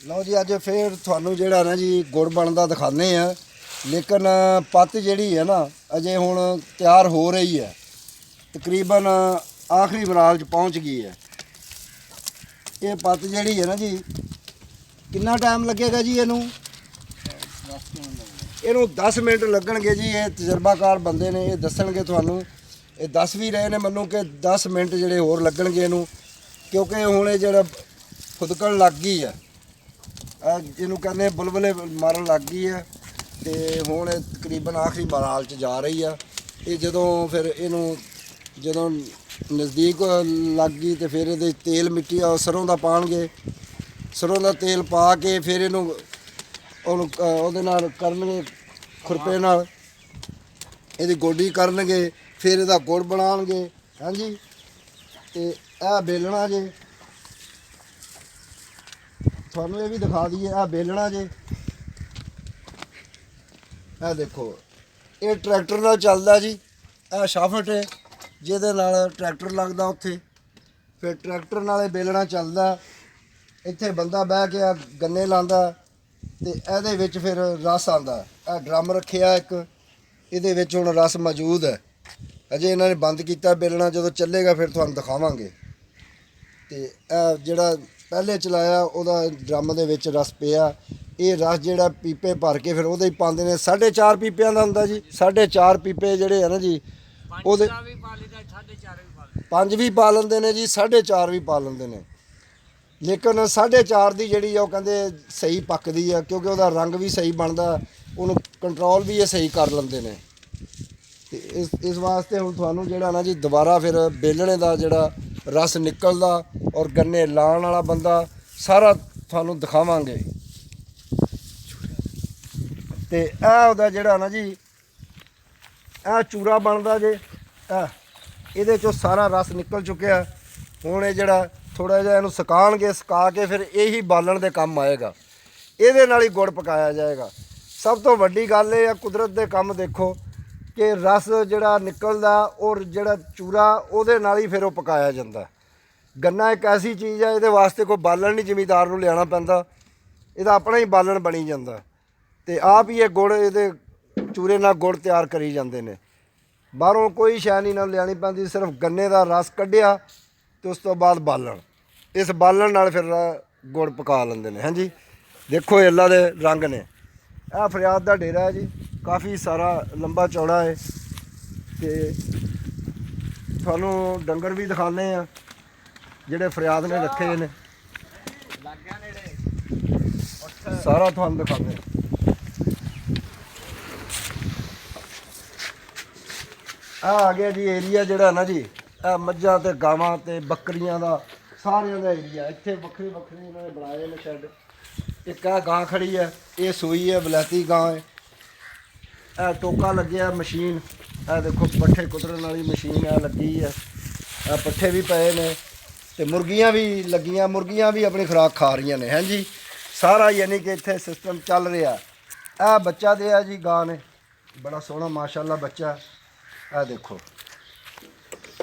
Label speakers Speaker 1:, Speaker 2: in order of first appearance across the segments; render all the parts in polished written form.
Speaker 1: ਲਓ ਜੀ ਅੱਜ ਫੇਰ ਤੁਹਾਨੂੰ ਜਿਹੜਾ ਨਾ ਜੀ ਗੁੜ ਬਣਦਾ ਦਿਖਾਉਂਦੇ ਆ। ਲੇਕਿਨ ਪੱਤ ਜਿਹੜੀ ਹੈ ਨਾ ਅਜੇ ਹੁਣ ਤਿਆਰ ਹੋ ਰਹੀ ਹੈ, ਤਕਰੀਬਨ ਆਖਰੀ ਮਰਾਲ 'ਚ ਪਹੁੰਚ ਗਈ ਹੈ। ਇਹ ਪੱਤ ਜਿਹੜੀ ਹੈ ਨਾ ਜੀ, ਕਿੰਨਾ ਟਾਈਮ ਲੱਗੇਗਾ ਜੀ ਇਹਨੂੰ 10 ਮਿੰਟ ਲੱਗਣਗੇ ਜੀ। ਇਹ ਤਜਰਬਾਕਾਰ ਬੰਦੇ ਨੇ, ਇਹ ਦੱਸਣਗੇ ਤੁਹਾਨੂੰ। ਇਹ ਦੱਸ ਵੀ ਰਹੇ ਨੇ ਮੈਨੂੰ ਕਿ 10 ਮਿੰਟ ਜਿਹੜੇ ਹੋਰ ਲੱਗਣਗੇ ਇਹਨੂੰ, ਕਿਉਂਕਿ ਹੁਣ ਇਹ ਜਿਹੜਾ ਫੁਦਕਣ ਲੱਗ ਗਈ ਹੈ, ਇਹਨੂੰ ਕਹਿੰਦੇ ਬੁਲਬੁਲੇ ਮਾਰਨ ਲੱਗ ਗਈ ਹੈ। ਤੇ ਹੁਣ ਇਹ ਤਕਰੀਬਨ ਆਖਰੀ ਮਰਾਲ 'ਚ ਜਾ ਰਹੀ ਆ। ਇਹ ਜਦੋਂ ਫਿਰ ਇਹਨੂੰ ਜਦੋਂ ਨਜ਼ਦੀਕ ਲੱਗ ਗਈ ਤੇ ਫਿਰ ਇਹਦੇ ਤੇਲ ਮਿੱਟੀ ਆ ਸਰੋਂ ਦਾ ਪਾਉਣਗੇ। ਸਰੋਂ ਦਾ ਤੇਲ ਪਾ ਕੇ ਫਿਰ ਇਹਨੂੰ ਉਹਦੇ ਨਾਲ ਕਰਨਗੇ, ਖੁਰਪੇ ਨਾਲ ਇਹਦੀ ਗੋਡੀ ਕਰਨਗੇ, ਫਿਰ ਇਹਦਾ ਗੁੜ ਬਣਾਉਣਗੇ। ਹਾਂਜੀ, ਤੇ ਇਹ ਬੇਲਣਾ ਜੇ, ਤੁਹਾਨੂੰ ਇਹ ਵੀ ਦਿਖਾ ਦਈਏ। ਇਹ ਬੇਲਣਾ ਜੇ, ਇਹ ਦੇਖੋ, ਇਹ ਟਰੈਕਟਰ ਨਾਲ ਚੱਲਦਾ ਜੀ। ਇਹ ਸ਼ਾਫਟ ਹੈ ਜਿਹਦੇ ਨਾਲ ਟਰੈਕਟਰ ਲੱਗਦਾ ਉੱਥੇ, ਫਿਰ ਟਰੈਕਟਰ ਨਾਲ ਇਹ ਬੇਲਣਾ ਚੱਲਦਾ। ਇੱਥੇ ਬੰਦਾ ਬਹਿ ਕੇ ਗੰਨੇ ਲਾਉਂਦਾ ਤੇ ਇਹਦੇ ਵਿੱਚ ਫਿਰ ਰਸ ਆਉਂਦਾ। ਇਹ ਡਰਮ ਰੱਖਿਆ ਇੱਕ, ਇਹਦੇ ਵਿੱਚ ਹੁਣ ਰਸ ਮੌਜੂਦ ਹੈ। ਅਜੇ ਇਹਨਾਂ ਨੇ ਬੰਦ ਕੀਤਾ ਬੇਲਣਾ, ਜਦੋਂ ਚੱਲੇਗਾ ਫਿਰ ਤੁਹਾਨੂੰ ਦਿਖਾਵਾਂਗੇ। ਤੇ ਇਹ ਜਿਹੜਾ ਪਹਿਲੇ ਚਲਾਇਆ ਉਹਦਾ ਡਰਮ ਦੇ ਵਿੱਚ ਰਸ ਪਿਆ। ਇਹ ਰਸ ਜਿਹੜਾ ਪੀਪੇ ਭਰ ਕੇ ਫਿਰ ਉਹਦੇ ਹੀ ਪਾਉਂਦੇ ਨੇ। 4.5 ਪੀਪਿਆਂ ਦਾ ਹੁੰਦਾ ਜੀ। 4.5 ਪੀਪੇ ਜਿਹੜੇ ਆ ਨਾ ਜੀ, ਉਹਦੇ 5 ਵੀ ਪਾ ਲੈਂਦੇ ਨੇ ਜੀ, 4.5 ਵੀ ਪਾ ਲੈਂਦੇ ਨੇ। ਲੇਕਿਨ 4.5 ਦੀ ਜਿਹੜੀ ਆ ਉਹ ਕਹਿੰਦੇ ਸਹੀ ਪੱਕਦੀ ਆ, ਕਿਉਂਕਿ ਉਹਦਾ ਰੰਗ ਵੀ ਸਹੀ ਬਣਦਾ, ਉਹਨੂੰ ਕੰਟਰੋਲ ਵੀ ਇਹ ਸਹੀ ਕਰ ਲੈਂਦੇ ਨੇ। ਤੇ ਇਸ ਵਾਸਤੇ ਹੁਣ ਤੁਹਾਨੂੰ ਜਿਹੜਾ ਨਾ ਜੀ ਦੁਬਾਰਾ ਫਿਰ ਬੇਲਣੇ ਦਾ ਜਿਹੜਾ ਰਸ ਨਿਕਲਦਾ ਔਰ ਗੰਨੇ ਲਾਉਣ ਵਾਲਾ ਬੰਦਾ ਸਾਰਾ ਤੁਹਾਨੂੰ ਦਿਖਾਵਾਂਗੇ। ਤੇ ਇਹ ਉਹਦਾ ਜਿਹੜਾ ਨਾ ਜੀ ਇਹ ਚੂਰਾ ਬਣਦਾ ਜੇ, ਇਹਦੇ 'ਚੋਂ ਸਾਰਾ ਰਸ ਨਿਕਲ ਚੁੱਕਿਆ। ਹੁਣ ਇਹ ਜਿਹੜਾ ਥੋੜ੍ਹਾ ਜਿਹਾ ਇਹਨੂੰ ਸੁਕਾਉਣਗੇ, ਸੁਕਾ ਕੇ ਫਿਰ ਇਹੀ ਬਾਲਣ ਦੇ ਕੰਮ ਆਏਗਾ। ਇਹਦੇ ਨਾਲ ਹੀ ਗੁੜ ਪਕਾਇਆ ਜਾਏਗਾ। ਸਭ ਤੋਂ ਵੱਡੀ ਗੱਲ ਇਹ ਆ, ਕੁਦਰਤ ਦੇ ਕੰਮ ਦੇਖੋ ਕਿ ਰਸ ਜਿਹੜਾ ਨਿਕਲਦਾ ਔਰ ਜਿਹੜਾ ਚੂਰਾ ਉਹਦੇ ਨਾਲ ਹੀ ਫਿਰ ਉਹ ਪਕਾਇਆ ਜਾਂਦਾ। ਗੰਨਾ ਇੱਕ ਐਸੀ ਚੀਜ਼ ਹੈ, ਇਹਦੇ ਵਾਸਤੇ ਕੋਈ ਬਾਲਣ ਨਹੀਂ ਜ਼ਿਮੀਂਦਾਰ ਨੂੰ ਲਿਆਉਣਾ ਪੈਂਦਾ, ਇਹਦਾ ਆਪਣਾ ਹੀ ਬਾਲਣ ਬਣੀ ਜਾਂਦਾ। ਤੇ ਆਪ ਹੀ ਇਹ ਗੁੜ ਇਹਦੇ ਚੂਰੇ ਨਾਲ ਗੁੜ ਤਿਆਰ ਕਰੀ ਜਾਂਦੇ ਨੇ। ਬਾਹਰੋਂ ਕੋਈ ਸ਼ੈ ਨਹੀਂ ਨਾਲ ਲਿਆਉਣੀ ਪੈਂਦੀ, ਸਿਰਫ ਗੰਨੇ ਦਾ ਰਸ ਕੱਢਿਆ ਤੇ ਉਸ ਤੋਂ ਬਾਅਦ ਬਾਲਣ, ਇਸ ਬਾਲਣ ਨਾਲ ਫਿਰ ਗੁੜ ਪਕਾ ਲੈਂਦੇ ਨੇ। ਹਾਂਜੀ, ਦੇਖੋ ਇਹ ਅੱਲਾ ਦੇ ਰੰਗ ਨੇ। ਇਹ ਫਰਿਆਦ ਦਾ ਡੇਰਾ ਹੈ ਜੀ, ਕਾਫੀ ਸਾਰਾ ਲੰਬਾ ਚੌੜਾ ਹੈ। ਤੇ ਤੁਹਾਨੂੰ ਡੰਗਰ ਵੀ ਦਿਖਾਉਂਦੇ ਆ ਜਿਹੜੇ ਫਰਿਆਦ ਨੇ ਰੱਖੇ ਨੇ, ਸਾਰਾ ਤੁਹਾਨੂੰ ਦਿਖਾਉਂਦੇ ਆ। ਆ ਗਿਆ ਜੀ ਏਰੀਆ ਜਿਹੜਾ ਨਾ ਜੀ, ਇਹ ਮੱਝਾਂ ਤੇ ਗਾਵਾਂ ਤੇ ਬੱਕਰੀਆਂ ਦਾ ਸਾਰਿਆਂ ਦਾ ਏਰੀਆ। ਇੱਥੇ ਵੱਖਰੀ ਵੱਖਰੀ ਇਹਨਾਂ ਨੇ ਬਣਾਏ ਨੇ ਸ਼ੈੱਡ। ਇੱਕ ਆ ਗਾਂ ਖੜੀ ਹੈ, ਇਹ ਸੂਈ ਹੈ, ਵਲੈਤੀ ਗਾਂ ਹੈ। ਇਹ ਟੋਕਾ ਲੱਗਿਆ ਮਸ਼ੀਨ, ਇਹ ਦੇਖੋ ਪੱਠੇ ਕੁਤਰਨ ਵਾਲੀ ਮਸ਼ੀਨ ਹੈ ਲੱਗੀ ਹੈ। ਇਹ ਪੱਠੇ ਵੀ ਪਏ ਨੇ ਤੇ ਮੁਰਗੀਆਂ ਵੀ ਲੱਗੀਆਂ, ਮੁਰਗੀਆਂ ਵੀ ਆਪਣੀ ਖੁਰਾਕ ਖਾ ਰਹੀਆਂ ਨੇ। ਹਾਂਜੀ, ਸਾਰਾ ਯਾਨੀ ਕਿ ਇੱਥੇ ਸਿਸਟਮ ਚੱਲ ਰਿਹਾ। ਇਹ ਬੱਚਾ ਦਿਆ ਜੀ ਗਾਂ ਨੇ, ਬੜਾ ਸੋਹਣਾ ਮਾਸ਼ਾਅੱਲਾ ਬੱਚਾ। ਇਹ ਦੇਖੋ,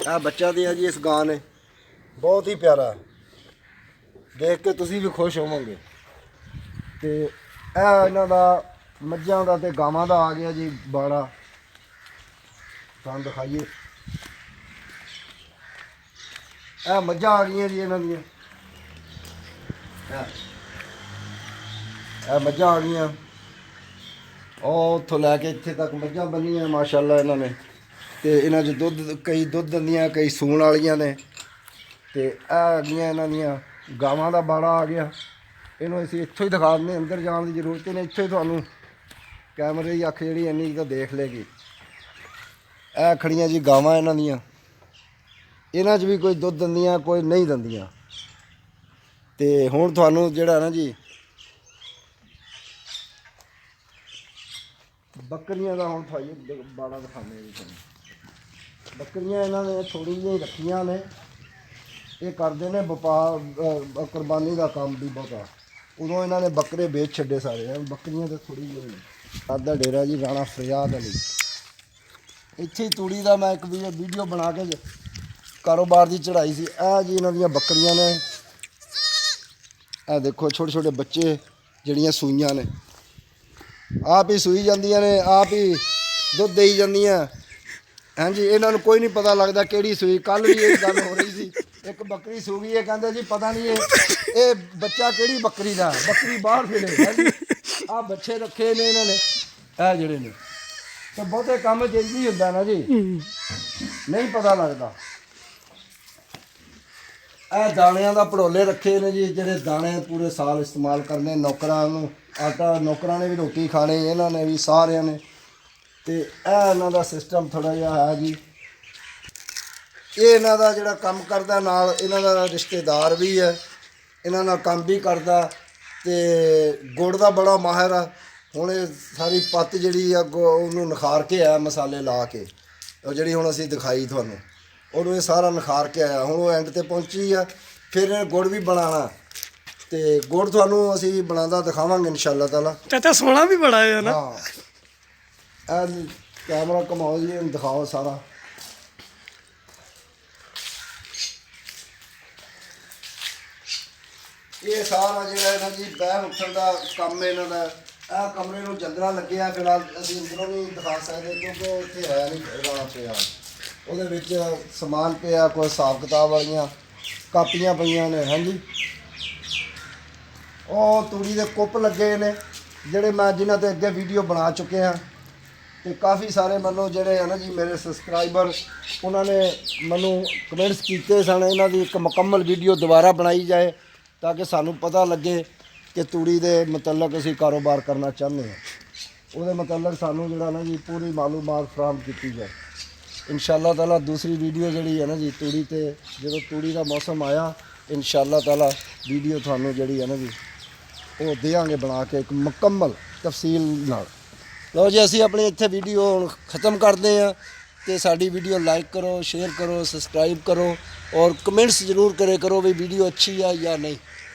Speaker 1: ਇਹ ਬੱਚਾ ਦਿਆ ਜੀ ਇਸ ਗਾਂ ਨੇ, ਬਹੁਤ ਹੀ ਪਿਆਰਾ, ਦੇਖ ਕੇ ਤੁਸੀਂ ਵੀ ਖੁਸ਼ ਹੋਵੋਗੇ। ਤੇ ਇਹ ਇਹਨਾਂ ਦਾ ਮੱਝਾਂ ਦਾ ਤੇ ਗਾਵਾਂ ਦਾ ਆ ਗਿਆ ਜੀ ਬਾੜਾ, ਤੁਹਾਨੂੰ ਦਿਖਾਈਏ। ਇਹ ਮੱਝਾਂ ਆ ਗਈਆਂ ਜੀ ਇਹਨਾਂ ਦੀਆਂ, ਇਹ ਮੱਝਾਂ ਆ ਗਈਆਂ। ਉਹ ਉੱਥੋਂ ਲੈ ਕੇ ਇੱਥੇ ਤੱਕ ਮੱਝਾਂ ਬੰਨੀਆਂ ਮਾਸ਼ਾਅੱਲਾ ਇਹਨਾਂ ਨੇ। ਤੇ ਇਹਨਾਂ 'ਚ ਦੁੱਧ, ਕਈ ਦੁੱਧ ਦਿੰਦੀਆਂ, ਕਈ ਸੂਣ ਵਾਲੀਆਂ ਨੇ। ਤੇ ਇਹ ਆ ਗਈਆਂ ਇਹਨਾਂ ਦੀਆਂ ਗਾਵਾਂ ਦਾ ਬਾੜਾ ਆ ਗਿਆ। ਇਹਨੂੰ ਅਸੀਂ ਇੱਥੋਂ ਹੀ ਦਿਖਾ ਦਿੰਦੇ, ਅੰਦਰ ਜਾਣ ਦੀ ਜ਼ਰੂਰਤ ਨਹੀਂ, ਇੱਥੋਂ ਹੀ ਤੁਹਾਨੂੰ ਕੈਮਰੇ ਦੀ ਅੱਖ ਜਿਹੜੀ ਇੰਨੀ ਤਾਂ ਦੇਖ ਲੇਗੀ। ਇਹ ਖੜੀਆਂ ਜੀ ਗਾਵਾਂ ਇਹਨਾਂ ਦੀਆਂ, ਇਹਨਾਂ 'ਚ ਵੀ ਕੋਈ ਦੁੱਧ ਦਿੰਦੀਆਂ, ਕੋਈ ਨਹੀਂ ਦਿੰਦੀਆਂ। ਤੇ ਹੁਣ ਤੁਹਾਨੂੰ ਜਿਹੜਾ ਨਾ ਜੀ ਬੱਕਰੀਆਂ ਦਾ ਹੁਣ ਤੁਹਾਨੂੰ ਬਾੜਾ ਦਿਖਾਉਂਦੇ ਜੀ ਤੁਹਾਨੂੰ। ਬੱਕਰੀਆਂ ਇਹਨਾਂ ਨੇ ਥੋੜ੍ਹੀ ਜਿਹੀਆਂ ਰੱਖੀਆਂ ਨੇ, ਇਹ ਕਰਦੇ ਨੇ ਵਪਾਰ, ਕੁਰਬਾਨੀ ਦਾ ਕੰਮ ਵੀ ਬਹੁਤਾ। ਉਦੋਂ ਇਹਨਾਂ ਨੇ ਬੱਕਰੇ ਵੇਚ ਛੱਡੇ ਸਾਰੇ, ਬੱਕਰੀਆਂ ਤਾਂ ਥੋੜ੍ਹੀ ਜਿਹੀ ਨੇ। ਸਾਡਾ ਡੇਰਾ ਜੀ ਰਾਣਾ ਫਰਿਆਦ ਅਲੀ, ਇੱਥੇ ਹੀ ਤੂੜੀ ਦਾ ਮੈਂ ਇੱਕ ਵੀਡੀਓ ਬਣਾ ਕੇ ਕਾਰੋਬਾਰ ਦੀ ਚੜ੍ਹਾਈ ਸੀ। ਇਹ ਜੀ ਇਹਨਾਂ ਦੀਆਂ ਬੱਕਰੀਆਂ ਨੇ, ਆ ਦੇਖੋ ਛੋਟੇ ਛੋਟੇ ਬੱਚੇ ਜਿਹੜੀਆਂ ਸੂਈਆਂ ਨੇ ਆਪ ਹੀ ਸੂਈ ਜਾਂਦੀਆਂ ਨੇ, ਆਪ ਹੀ ਦੁੱਧ ਦੇਈ ਜਾਂਦੀਆਂ। ਹਾਂਜੀ, ਇਹਨਾਂ ਨੂੰ ਕੋਈ ਨਹੀਂ ਪਤਾ ਲੱਗਦਾ ਕਿਹੜੀ ਸੂਈ। ਕੱਲ ਵੀ ਇਹ ਗੱਲ ਹੋ ਰਹੀ ਸੀ, ਇੱਕ ਬੱਕਰੀ ਸੂ ਗਈ ਹੈ, ਕਹਿੰਦੇ ਜੀ ਪਤਾ ਨਹੀਂ ਇਹ ਬੱਚਾ ਕਿਹੜੀ ਬੱਕਰੀ ਦਾ, ਬੱਕਰੀ ਬਾਹਰ ਫਿਰੇ। ਹਾਂਜੀ, ਆਹ ਬੱਚੇ ਰੱਖੇ ਨੇ ਇਹਨਾਂ ਨੇ, ਇਹ ਜਿਹੜੇ ਨੇ। ਤੇ ਬਹੁਤੇ ਕੰਮ ਜਲਦੀ ਹੁੰਦਾ ਨਾ ਜੀ, ਨਹੀਂ ਪਤਾ ਲੱਗਦਾ। ਇਹ ਦਾਣਿਆਂ ਦਾ ਭੜੋਲੇ ਰੱਖੇ ਨੇ ਜੀ, ਜਿਹੜੇ ਦਾਣੇ ਪੂਰੇ ਸਾਲ ਇਸਤੇਮਾਲ ਕਰਨੇ। ਨੌਕਰਾਂ ਨੂੰ ਆਟਾ, ਨੌਕਰਾਂ ਨੇ ਵੀ ਰੋਟੀ ਖਾਣੀ, ਇਹਨਾਂ ਨੇ ਵੀ, ਸਾਰਿਆਂ ਨੇ। ਤੇ ਇਹ ਇਹਨਾਂ ਦਾ ਸਿਸਟਮ ਥੋੜ੍ਹਾ ਜਿਹਾ ਹੈ ਜੀ। ਇਹ ਇਹਨਾਂ ਦਾ ਜਿਹੜਾ ਕੰਮ ਕਰਦਾ, ਨਾਲ ਇਹਨਾਂ ਦਾ ਰਿਸ਼ਤੇਦਾਰ ਵੀ ਹੈ, ਇਹਨਾਂ ਨਾਲ ਕੰਮ ਵੀ ਕਰਦਾ। ਤੇ ਗੁੜ ਦਾ ਬੜਾ ਮਾਹਿਰ ਆ। ਹੁਣ ਇਹ ਸਾਰੀ ਪੱਤ ਜਿਹੜੀ ਆ ਉਹਨੂੰ ਨਿਖਾਰ ਕੇ ਆਇਆ, ਮਸਾਲੇ ਲਾ ਕੇ। ਉਹ ਜਿਹੜੀ ਹੁਣ ਅਸੀਂ ਦਿਖਾਈ ਤੁਹਾਨੂੰ, ਉਹਨੂੰ ਇਹ ਸਾਰਾ ਨਿਖਾਰ ਕੇ ਆਇਆ। ਹੁਣ ਉਹ ਐਂਡ ਤੇ ਪਹੁੰਚੀ ਆ। ਫਿਰ ਇਹ ਗੁੜ ਵੀ ਬਣਾਉਣਾ, ਤੇ ਗੁੜ ਤੁਹਾਨੂੰ ਅਸੀਂ ਬਣਾਉਂਦਾ ਦਿਖਾਵਾਂਗੇ ਇਨਸ਼ਾਅੱਲਾ ਤਾਲਾ।
Speaker 2: ਚਾਚਾ ਸੋਹਣਾ ਵੀ ਬੜਾ ਹੈ ਨਾ।
Speaker 1: ਹਾਂ, ਇਹ ਕੈਮਰਾ ਘਮਾਓ ਜੀ, ਇਹਨੂੰ ਦਿਖਾਓ ਸਾਰਾ। ਇਹ ਸਾਰਾ ਜਿਹੜਾ ਹੈ ਨਾ ਜੀ, ਬਹਿ ਉੱਠਣ ਦਾ ਕੰਮ ਇਹਨਾਂ ਦਾ। ਇਹ ਕਮਰੇ ਨੂੰ ਜੰਦਰਾ ਲੱਗਿਆ, ਫਿਲਹਾਲ ਅਸੀਂ ਅੰਦਰੋਂ ਨਹੀਂ ਦਿਖਾ ਸਕਦੇ ਕਿਉਂਕਿ ਉਹ ਇੱਥੇ ਹੈ ਨਹੀਂ ਰੌਲਾ ਪਿਆ। ਉਹਦੇ ਵਿੱਚ ਸਮਾਨ ਪਿਆ, ਕੋਈ ਹਿਸਾਬ ਕਿਤਾਬ ਵਾਲੀਆਂ ਕਾਪੀਆਂ ਪਈਆਂ ਨੇ। ਹਾਂਜੀ, ਉਹ ਤੂੜੀ ਦੇ ਕੁੱਪ ਲੱਗੇ ਨੇ, ਜਿਹੜੇ ਮੈਂ ਜਿਨ੍ਹਾਂ 'ਤੇ ਅੱਗੇ ਵੀਡੀਓ ਬਣਾ ਚੁੱਕੇ ਹਾਂ। ਤੇ ਕਾਫੀ ਸਾਰੇ ਮੈਨੂੰ ਜਿਹੜੇ ਹੈ ਨਾ ਜੀ ਮੇਰੇ ਸਬਸਕ੍ਰਾਈਬਰ, ਉਹਨਾਂ ਨੇ ਮੈਨੂੰ ਕਮੈਂਟਸ ਕੀਤੇ ਸਨ, ਇਹਨਾਂ ਦੀ ਇੱਕ ਮੁਕੰਮਲ ਵੀਡੀਓ ਦੁਬਾਰਾ ਬਣਾਈ ਜਾਏ ਤਾਂ ਕਿ ਸਾਨੂੰ ਪਤਾ ਲੱਗੇ ਕਿ ਤੂੜੀ ਦੇ ਮੁਤਲਕ ਅਸੀਂ ਕਾਰੋਬਾਰ ਕਰਨਾ ਚਾਹੁੰਦੇ ਹਾਂ। ਉਹਦੇ ਮੁਤਲਕ ਸਾਨੂੰ ਜਿਹੜਾ ਨਾ ਜੀ ਪੂਰੀ ਮਾਲੂਮਾਤ ਫਰਾਹਮ ਕੀਤੀ ਜਾਏ। ਇਨਸ਼ਾਅੱਲਾ ਤਾਲਾ ਦੂਸਰੀ ਵੀਡੀਓ ਜਿਹੜੀ ਹੈ ਨਾ ਜੀ ਤੂੜੀ 'ਤੇ, ਜਦੋਂ ਤੂੜੀ ਦਾ ਮੌਸਮ ਆਇਆ, ਇਨਸ਼ਾਅੱਲਾ ਤਾਲਾ ਵੀਡੀਓ ਤੁਹਾਨੂੰ ਜਿਹੜੀ ਹੈ ਨਾ ਜੀ ਉਹ ਦੇਵਾਂਗੇ ਬਣਾ ਕੇ, ਇੱਕ ਮੁਕੰਮਲ ਤਫਸੀਲ ਨਾਲ। ਲਓ ਜੀ, ਅਸੀਂ ਆਪਣੀ ਇੱਥੇ ਵੀਡੀਓ ਹੁਣ ख़त्म ਕਰਦੇ ਹਾਂ। ਤੇ ਸਾਡੀ ਵੀਡੀਓ ਲਾਈਕ ਕਰੋ, ਸ਼ੇਅਰ ਕਰੋ, ਸਬਸਕ੍ਰਾਈਬ ਕਰੋ, ਔਰ ਕਮੈਂਟਸ ਜ਼ਰੂਰ ਕਰੇ ਕਰੋ ਵੀ ਵੀਡੀਓ ਅੱਛੀ ਹੈ ਜਾਂ ਨਹੀਂ।